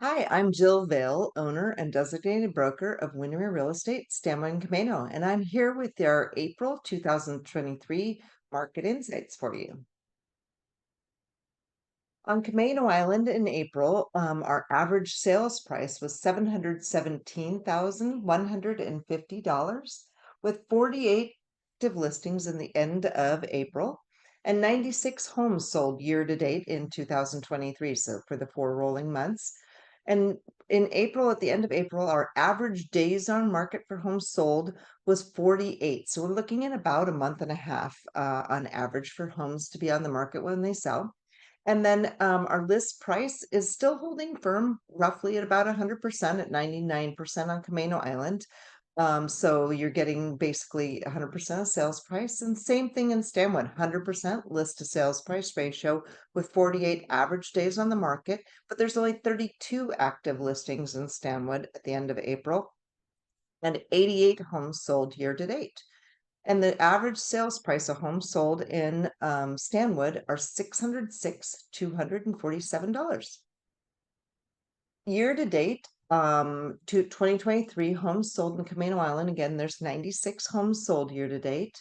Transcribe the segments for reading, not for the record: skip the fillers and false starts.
Hi, I'm Jill Vale, owner and designated broker of Windermere Real Estate, Stanwood and Camano, and I'm here with our April 2023 market insights for you. On Camano Island in April, our average sales price was $717,150, with 48 active listings in the end of April and 96 homes sold year to date in 2023. So for the four rolling months. And in April, at the end of April, our average days on market for homes sold was 48. So we're looking at about a month and a half on average for homes to be on the market when they sell. And then our list price is still holding firm roughly at about 100% at 99% on Camano Island. So you're getting basically 100% of sales price. And same thing in Stanwood, 100% list to sales price ratio with 48 average days on the market. But there's only 32 active listings in Stanwood at the end of April and 88 homes sold year to date. And the average sales price of homes sold in Stanwood are $606,247. Year to date, to 2023 homes sold in Camano Island. Again, there's 96 homes sold year to date.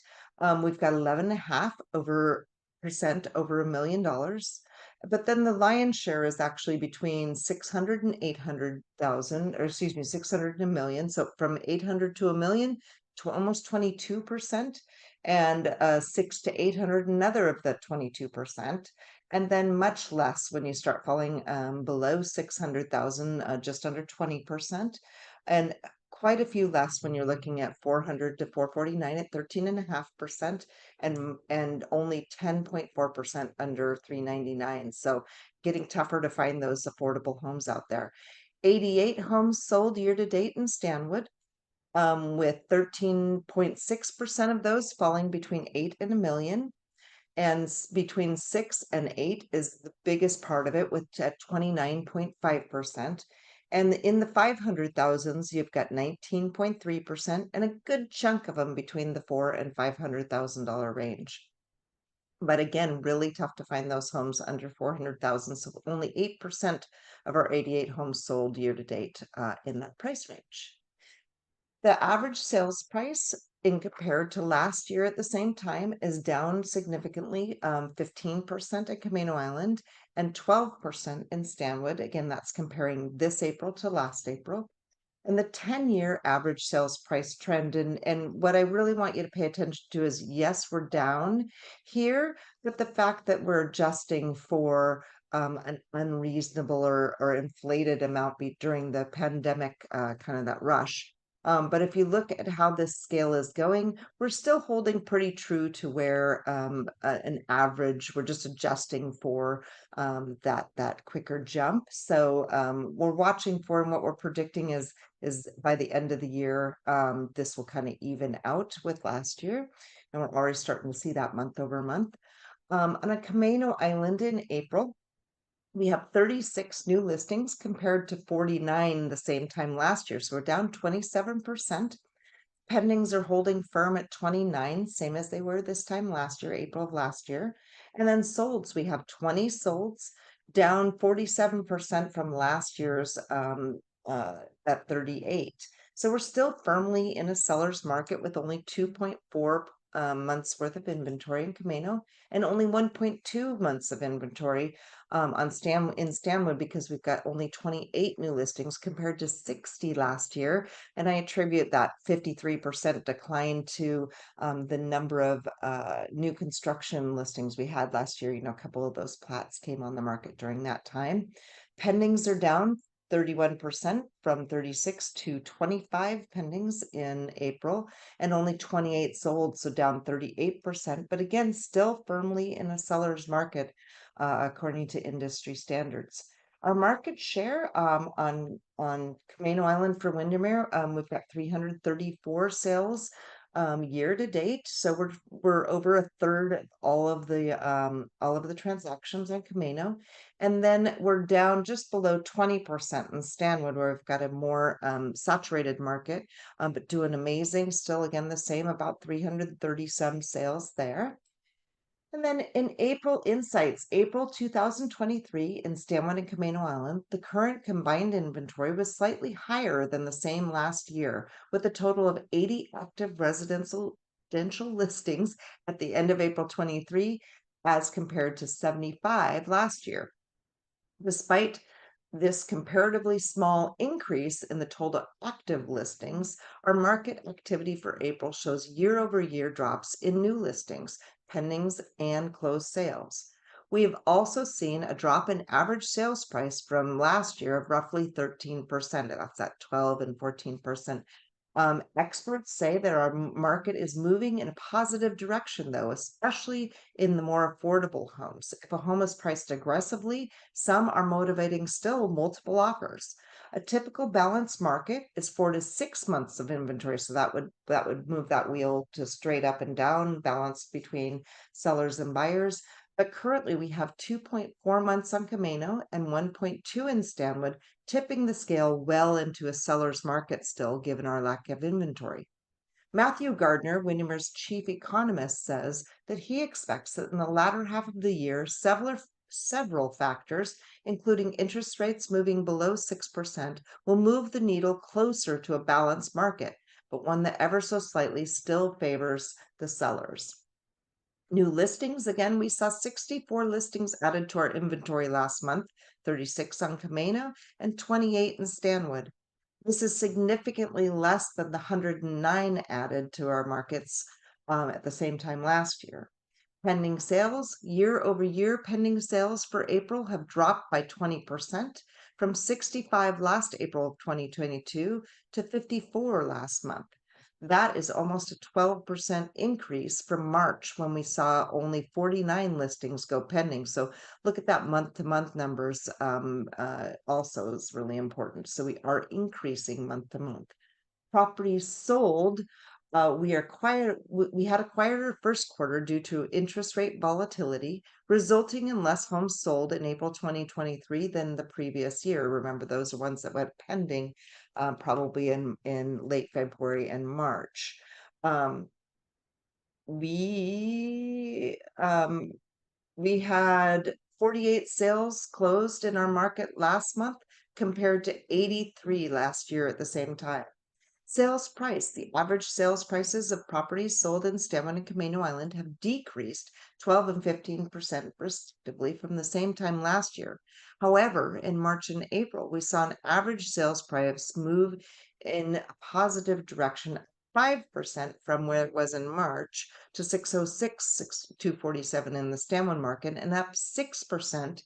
We've got 11.5% over $1 million. But then the lion's share is actually between 600 and 800,000, or excuse me, 600 and a million. So from 800 to a million to almost 22%, and 6 to 800, another of the 22%, and then much less when you start falling below 600,000, just under 20%, and quite a few less when you're looking at 400 to 449 at 13.5%, and only 10.4% under 399. So getting tougher to find those affordable homes out there. 88 homes sold year to date in Stanwood, with 13.6% of those falling between 8 and a million. And between 6 and 8 is the biggest part of it, with at 29.5%. And in the 500,000s, you've got 19.3%, and a good chunk of them between the four and $500,000 range. But again, really tough to find those homes under 400,000. So only 8% of our 88 homes sold year to date in that price range. The average sales price in compared to last year at the same time is down significantly, 15% at Camano Island and 12% in Stanwood. Again, that's comparing this April to last April. And the 10-year average sales price trend, and what I really want you to pay attention to is, yes, we're down here, but the fact that we're adjusting for an unreasonable or inflated amount during the pandemic, kind of that rush. But if you look at how this scale is going, we're still holding pretty true to where an average, we're just adjusting for that quicker jump. So we're watching for, and what we're predicting is by the end of the year, this will kind of even out with last year. And we're already starting to see that month over month. On a Camano Island in April, we have 36 new listings compared to 49 the same time last year. So we're down 27%. Pendings are holding firm at 29, same as they were this time last year, April of last year. And then solds, we have 20 solds, down 47% from last year's at 38. So we're still firmly in a seller's market with only 2.4 months worth of inventory in Camano, and only 1.2 months of inventory in Stanwood, because we've got only 28 new listings compared to 60 last year. And I attribute that 53% decline to the number of new construction listings we had last year. A couple of those plats came on the market during that time. Pendings are down 31% from 36 to 25 pendings in April, and only 28 sold, so down 38%. But again, still firmly in a seller's market, according to industry standards. Our market share on Camano Island for Windermere, we've got 334 sales year to date. So we're over a third of all of the transactions on Camano. And then we're down just below 20% in Stanwood, where we've got a more saturated market, but doing amazing. Still, again, the same, about 330 some sales there. And then in April Insights, April 2023 in Stanwood and Camano Island, the current combined inventory was slightly higher than the same last year, with a total of 80 active residential listings at the end of April 23 as compared to 75 last year. Despite this comparatively small increase in the total active listings, our market activity for April shows year-over-year drops in new listings, pendings, and closed sales. We have also seen a drop in average sales price from last year of roughly 13%. That's at 12 and 14%. Experts say that our market is moving in a positive direction, though, especially in the more affordable homes. If a home is priced aggressively, some are motivating still multiple offers. A typical balanced market is 4 to 6 months of inventory, so that would move that wheel to straight up and down, balance between sellers and buyers. But currently, we have 2.4 months on Camano and 1.2 in Stanwood, tipping the scale well into a seller's market still, given our lack of inventory. Matthew Gardner, Windermere's chief economist, says that he expects that in the latter half of the year, several factors, including interest rates moving below 6%, will move the needle closer to a balanced market, but one that ever so slightly still favors the sellers. New listings, again, we saw 64 listings added to our inventory last month, 36 on Camano and 28 in Stanwood. This is significantly less than the 109 added to our markets at the same time last year. Pending sales, year over year, pending sales for April have dropped by 20% from 65 last April of 2022 to 54 last month. That is almost a 12% increase from March when we saw only 49 listings go pending. So look at that month to month numbers also is really important. So we are increasing month to month. Properties sold, we had a quieter first quarter due to interest rate volatility, resulting in less homes sold in April 2023 than the previous year. Remember, those are ones that went pending probably in late February and March. Um, we um, we had 48 sales closed in our market last month compared to 83 last year at the same time. Sales price. The average sales prices of properties sold in Stanwood and Camano Island have decreased 12 and 15% respectively from the same time last year. However, in March and April, we saw an average sales price move in a positive direction, 5% from where it was in March to 606, 247 in the Stanwood market, and up 6%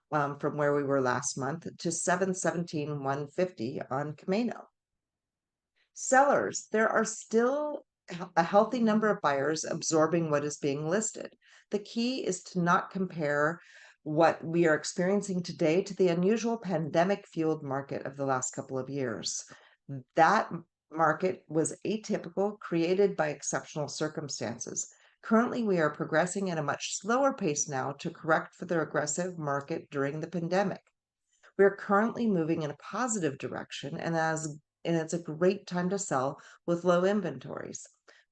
from where we were last month to 717, 150 on Camano. Sellers, there are still a healthy number of buyers absorbing what is being listed. The key is to not compare what we are experiencing today to the unusual pandemic fueled market of the last couple of years. That market was atypical, created by exceptional circumstances. Currently, we are progressing at a much slower pace now to correct for the aggressive market during the pandemic. We are currently moving in a positive direction, and it's a great time to sell with low inventories.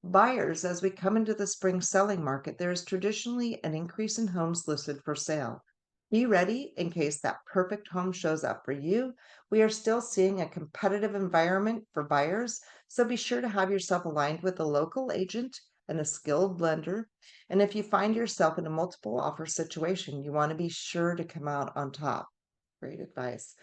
Buyers, as we come into the spring selling market, there is traditionally an increase in homes listed for sale. Be ready in case that perfect home shows up for you. We are still seeing a competitive environment for buyers, so be sure to have yourself aligned with a local agent and a skilled lender. And if you find yourself in a multiple offer situation, you want to be sure to come out on top. Great advice.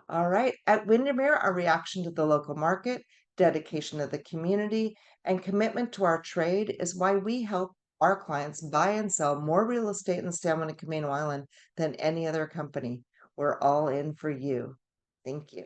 All right. At Windermere, our reaction to the local market, dedication to the community, and commitment to our trade is why we help our clients buy and sell more real estate in Stanwood and Camano Island than any other company. We're all in for you. Thank you.